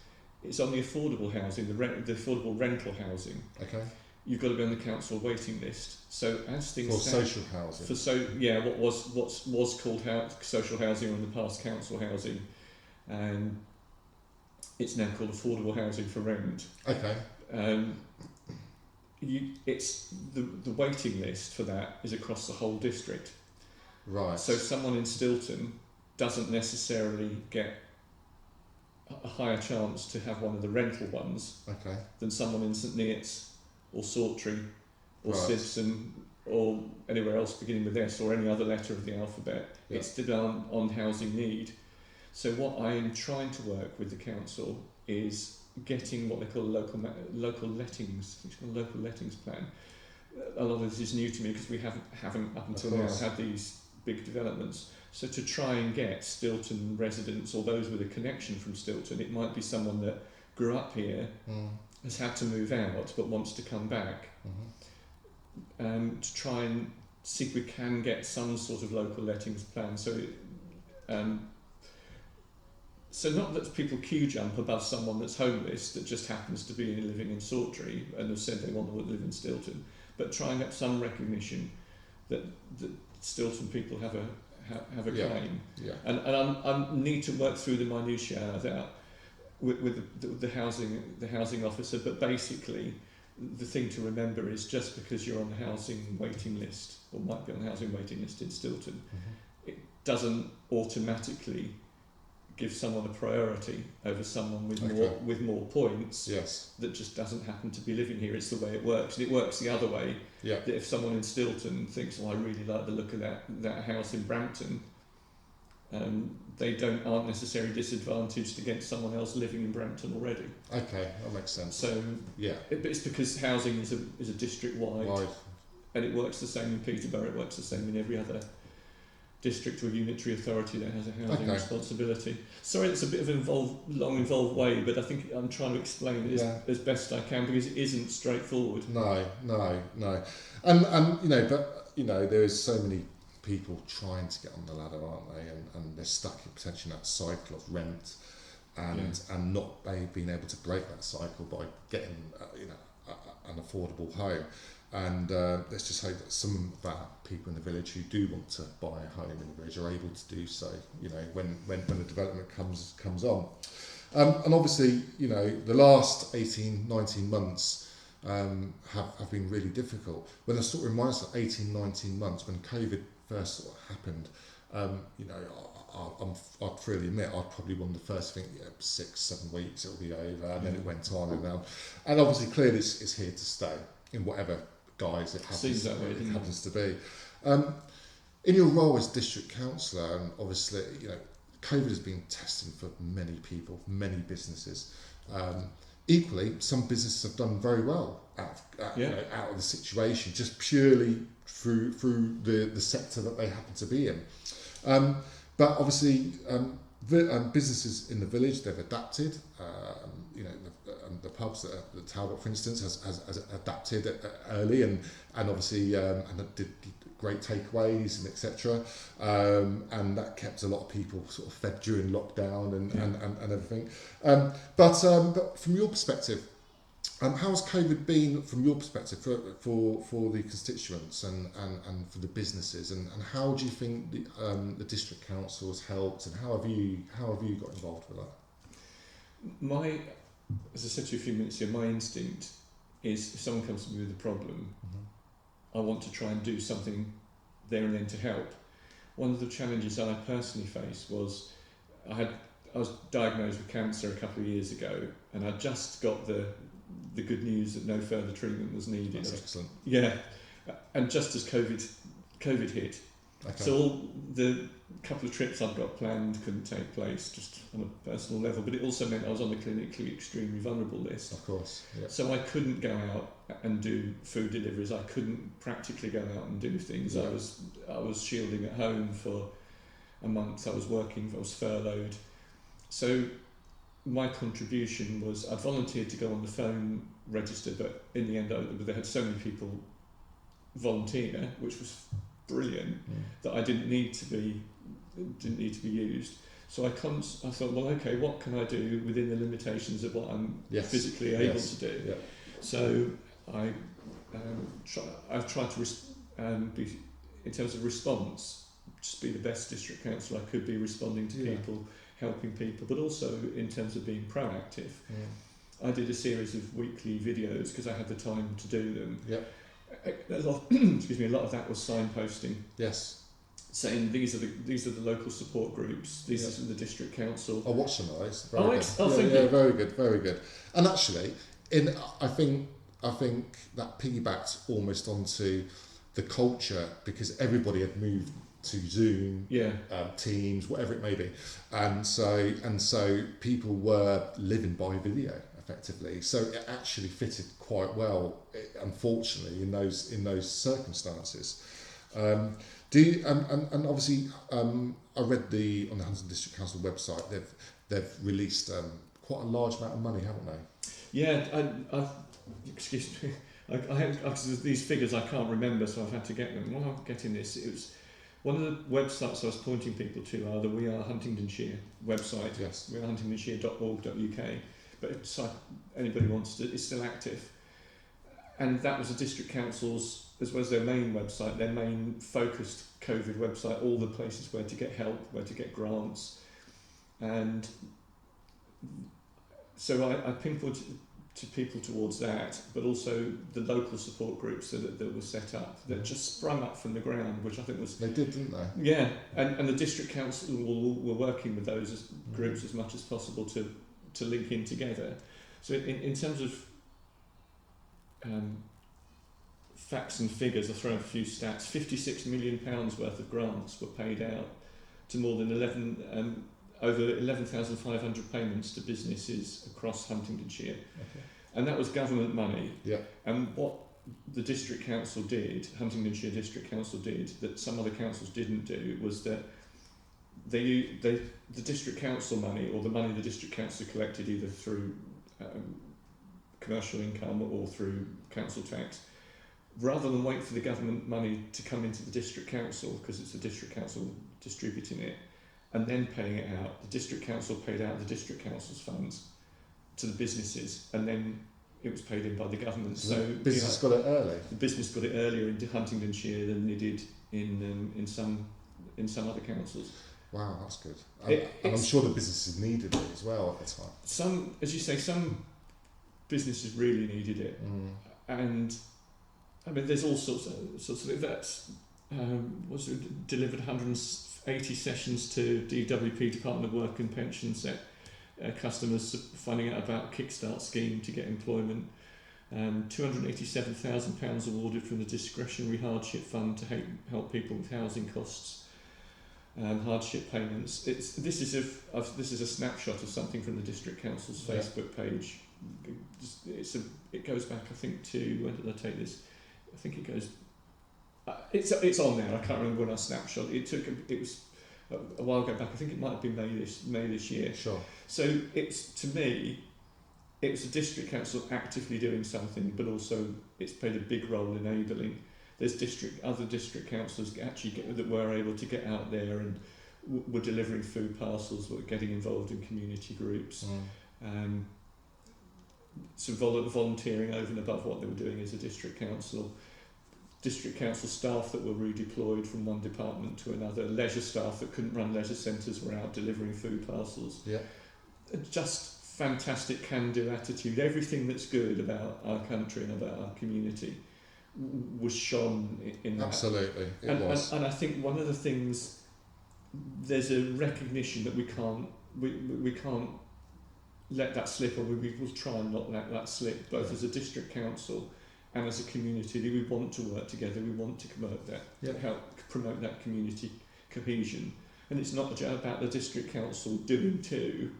it's on the affordable housing, the affordable rental housing. Okay. You've got to be on the council waiting list. So as things For stand, social housing. what was called social housing, or in the past council housing, and it's now called affordable housing for rent. Okay. It's the waiting list for that is across the whole district. Right. So someone in Stilton doesn't necessarily get a higher chance to have one of the rental ones Okay. than someone in St Neots or Sawtry or Right. Sibson or anywhere else beginning with S, or any other letter of the alphabet. Yeah. It's done on housing need. So what I am trying to work with the council is getting what they call local lettings plan. A lot of this is new to me because we haven't up until now had these big developments. So to try and get Stilton residents, or those with a connection from Stilton, it might be someone that grew up here, has had to move out but wants to come back, to try and see if we can get some sort of local lettings plan. So not that people queue jump above someone that's homeless that just happens to be living in Sawtry and have said they want to live in Stilton, but try and get some recognition that Stilton people have a claim. Yeah. And I need to work through the minutiae of that with the housing officer. But basically, the thing to remember is just because you're on the housing waiting list, or might be on the housing waiting list in Stilton, it doesn't automatically give someone a priority over someone with more points. Yes. That just doesn't happen to be living here. It's the way it works. And it works the other way. Yeah. That if someone in Stilton thinks, I really like the look of that house in Brampton, they aren't necessarily disadvantaged against someone else living in Brampton already. Okay, that makes sense. So yeah, it's because housing is a district wide, and it works the same in Peterborough. It works the same in every other district or unitary authority that has a housing responsibility. Sorry, it's a bit of an involved way, but I think I'm trying to explain it as best I can, because it isn't straightforward. No. And there's so many people trying to get on the ladder, aren't they? And they're stuck in potentially that cycle of rent and not being able to break that cycle by getting an affordable home. And let's just hope that some of our people in the village who do want to buy a home in the village are able to do so, when the development comes on. And obviously, the last 18, 19 months have been really difficult. When I sort of remind us of 18, 19 months, when COVID first sort of happened, I'd freely admit I'd probably one of the first think 6-7 weeks it'll be over, and then it went on and on. And obviously clearly it's here to stay in whatever guise it happens to be. In your role as district councillor, and obviously COVID has been testing for many people, many businesses. Equally, some businesses have done very well out of the situation, just purely through the sector that they happen to be in. But obviously, businesses in the village, they've adapted. The pubs, the Talbot, for instance, has adapted early and obviously and did great takeaways and etc. And that kept a lot of people sort of fed during lockdown and everything. But from your perspective, how has COVID been from your perspective for the constituents and for the businesses, and how do you think the district council has helped, and how have you got involved with that? as I said to you a few minutes ago, my instinct is if someone comes to me with a problem, I want to try and do something there and then to help. One of the challenges I personally faced was I was diagnosed with cancer a couple of years ago, and I just got the good news that no further treatment was needed. That's excellent. Yeah, and just as COVID hit, so all the couple of trips I'd got planned couldn't take place, just on a personal level. But it also meant I was on the clinically extremely vulnerable list. Of course. Yeah. So I couldn't go out and do food deliveries. I couldn't practically go out and do things. Yeah. I was shielding at home for a month. I was working. I was furloughed. So my contribution was I volunteered to go on the phone register, but in the end they had so many people volunteer, which was brilliant, that I didn't need to be used. So I thought, well, okay, what can I do within the limitations of what I'm physically able to do? Yeah. So I've tried to be, in terms of response, just be the best district councillor I could be, responding to people, helping people, but also in terms of being proactive. I did a series of weekly videos because I had the time to do them. A lot of that was signposting. Yes. Saying these are the local support groups. These are the district council. I watched some of those. Thank you. Very good, very good. And actually, I think that piggybacked almost onto the culture because everybody had moved to Zoom, Teams, whatever it may be, and so people were living by video effectively. So it actually fitted quite well, unfortunately, in those circumstances. And obviously, I read on the Huntingdon District Council website they've released quite a large amount of money, haven't they? Yeah, excuse me. These figures I can't remember, so I've had to get them. While I'm getting this, it was one of the websites I was pointing people to are the We Are Huntingdonshire website. Yes. wearehuntingdonshire.org.uk. But it's like anybody wants to, it's still active. And that was the district council's, as well as their main website, their main focused COVID website, all the places where to get help, where to get grants. And so I pinpointed to people towards that, but also the local support groups that were set up, that just sprung up from the ground, which I think was... They did, didn't they? Yeah, and the district council were working with those groups as much as possible to link in together. So in terms of facts and figures, I'll throw in a few stats. £56 million worth of grants were paid out to more than over 11,500 payments to businesses across Huntingdonshire. Okay. And that was government money. Yeah. And what the district council did, Huntingdonshire District Council did, that some other councils didn't do, was that the district council money, or the money the district council collected either through commercial income or through council tax, rather than wait for the government money to come into the district council, because it's the district council distributing it, and then paying it out, the district council paid out the district council's funds to the businesses, and then it was paid in by the government. So the business got it early. The business got it earlier in Huntingdonshire than they did in some other councils. Wow, that's good. And I'm sure the businesses needed it as well at the time. Some, as you say, some businesses really needed it, and I mean, there's all sorts of that. Was delivered 180 sessions to DWP, Department of Work and Pensions, customers finding out about Kickstart scheme to get employment. £287,000 awarded from the discretionary hardship fund to help people with housing costs, hardship payments. This is a snapshot of something from the district council's Facebook page. It goes back, I think, to when did I take this? I think it goes. It's on there. I can't remember when I snapshot. It was a while ago back. I think it might have been May this year. Sure. So to me, it was the district council actively doing something, but also it's played a big role in enabling. There's other district councillors that were able to get out there and were delivering food parcels, were getting involved in community groups. So volunteering over and above what they were doing as a district council. District council staff that were redeployed from one department to another. Leisure staff that couldn't run leisure centres were out delivering food parcels. Yeah. Just fantastic can-do attitude. Everything that's good about our country and about our community was shone in that. Absolutely, And I think one of the things, there's a recognition that we can't let that slip, or we will try and not let that slip, both as a district council and as a community. That we want to work together, we want to promote that, help promote that community cohesion. And it's not just about the district council doing to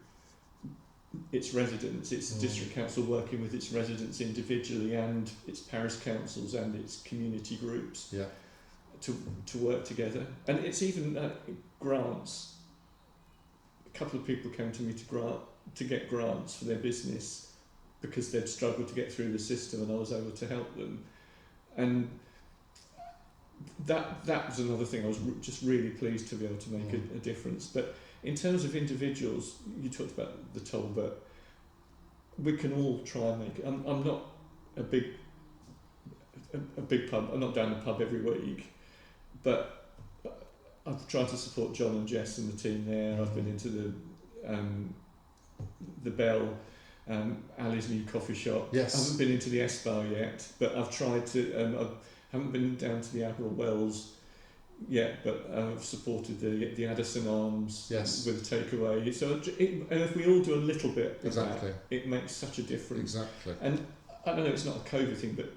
its residents, it's the district council working with its residents individually and its parish councils and its community groups to work together. And it's even grants. A couple of people came to me to get grants for their business because they'd struggled to get through the system, and I was able to help them. And that was another thing. I was just really pleased to be able to make a difference. But in terms of individuals, you talked about the toll, but we can all try and make it. I'm not a big pub. I'm not down the pub every week, but I've tried to support John and Jess and the team there. I've been into the Bell, Ali's new coffee shop. Yes. I haven't been into the S-Bar yet, but I've tried to. I haven't been down to the Admiral Wells yet, but I've supported the Addison Arms with takeaway. So and if we all do a little bit of that, it makes such a difference. Exactly. And I don't know, it's not a COVID thing, but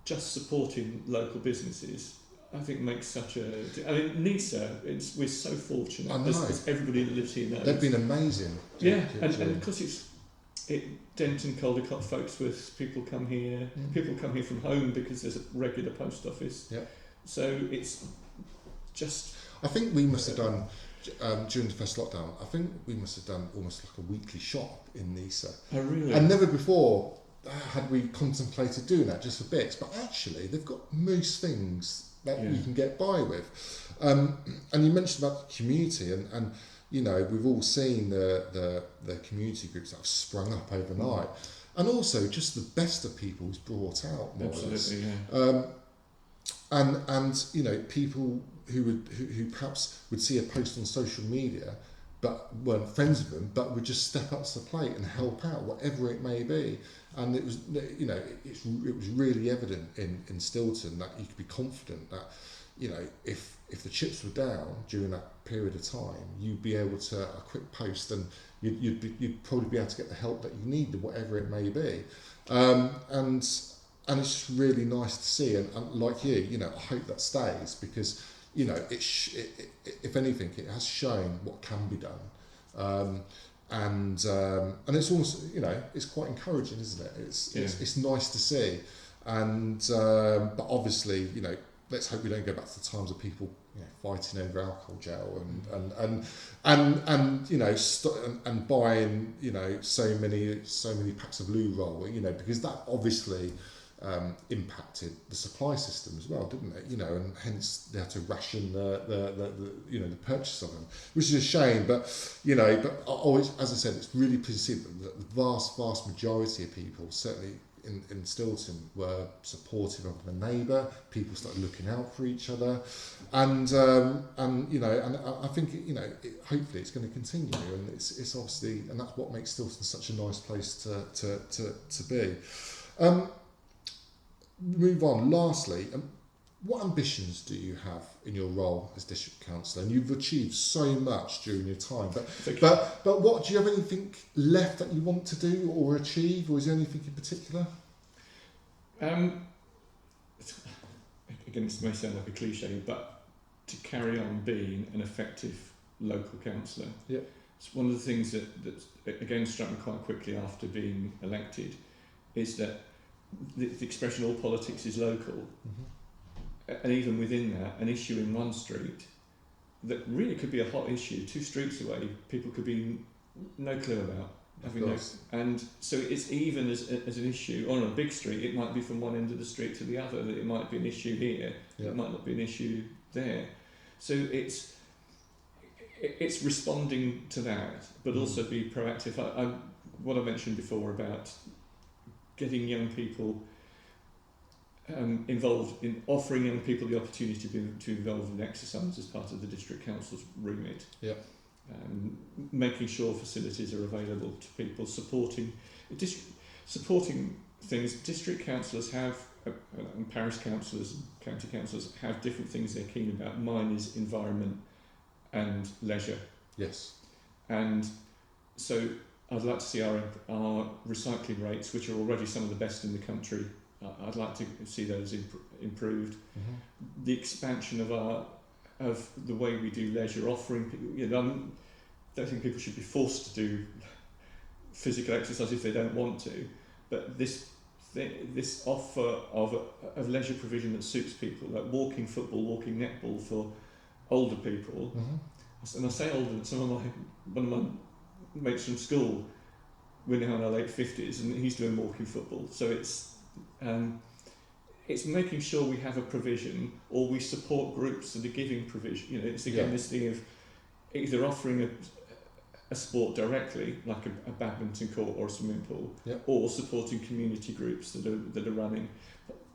just supporting local businesses, I think makes such a... I mean, NISA, we're so fortunate, as everybody that lives here knows. They've been amazing. And because Denton, Caldecott, Folksworth, people come here from home because there's a regular post office. Yeah. So it's just... I think we must have done, during the first lockdown, I think we must have done almost like a weekly shop in NISA. Oh, really? And never before had we contemplated doing that just for bits, but actually they've got most things that you can get by with. And you mentioned about the community, and you know, we've all seen the community groups that have sprung up overnight, and also just the best of people is brought out more or less. And you know, people who perhaps would see a post on social media but weren't friends with them, but would just step up to the plate and help out, whatever it may be. And it was, you know, it was really evident in Stilton that you could be confident that, you know, if the chips were down during that period of time, you'd be able to a quick post, and you'd probably be able to get the help that you need, whatever it may be. And it's just really nice to see, and like you know, I hope that stays, because, you know, if anything, it has shown what can be done. And it's also, you know, it's quite encouraging, isn't it? It's nice to see. And but obviously, you know, let's hope we don't go back to the times of people, you know, fighting over alcohol gel and you know, and buying, you know, so many packs of loo roll, you know, because that obviously impacted the supply system as well, didn't it? You know, and hence they had to ration the you know, the purchase of them, which is a shame. But you know, but always, as I said, it's really pleasing to see that the vast majority of people, certainly in Stilton, were supportive of the neighbour. People started looking out for each other, and you know, and I think, you know, hopefully it's going to continue, and it's obviously, and that's what makes Stilton such a nice place to be. Move on. Lastly, what ambitions do you have in your role as district councillor? And you've achieved so much during your time, but what, do you have anything left that you want to do or achieve, or is there anything in particular? Again, this may sound like a cliche, but to carry on being an effective local councillor. Yeah. It's one of the things that again struck me quite quickly after being elected, is that the expression all politics is local. Mm-hmm. And even within that, an issue in one street that really could be a hot issue 2 streets away, people could be no clue about. And so it's even as an issue on a big street, it might be from one end of the street to the other, that it might be an issue here, it might not be an issue there. So it's responding to that, but also be proactive. What I mentioned before about getting young people involved in offering young people the opportunity to be involved in exercise as part of the district council's remit. Yeah. making sure facilities are available to people, supporting things. District councillors have, and parish councillors and county councillors have different things they're keen about. Mine is environment and leisure. Yes. And so I'd like to see our recycling rates, which are already some of the best in the country, I'd like to see those improved. Mm-hmm. The expansion of the way we do leisure, offering people, I don't think people should be forced to do physical exercise if they don't want to, but this offer of leisure provision that suits people, like walking football, walking netball for older people. Mm-hmm. And I say older, one of my mates from school, we're now in our late 50s and he's doing walking football. So it's making sure we have a provision, or we support groups that are giving provision. It's again this thing of either offering a sport directly, like a badminton court or a swimming pool, or supporting community groups that are running.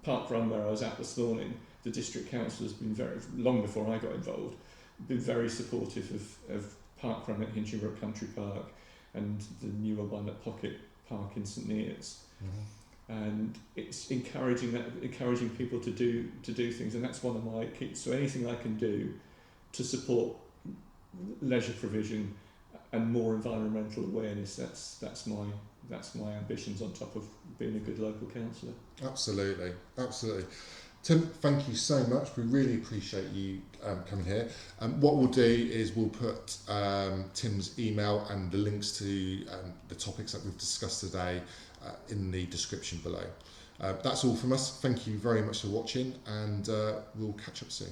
Park Run, where I was at this morning, the district council has been very, long before I got involved, been very supportive of Park Run at Hinchinbrook Country Park and the newer one at Pocket Park in St Neots. Mm-hmm. And it's encouraging people to do things, and that's one of my keys. So anything I can do to support leisure provision and more environmental awareness, that's my ambitions on top of being a good local councillor. Absolutely. Tim, thank you so much. We really appreciate you coming here. What we'll do is we'll put Tim's email and the links to the topics that we've discussed today in the description below. That's all from us. Thank you very much for watching, and we'll catch up soon.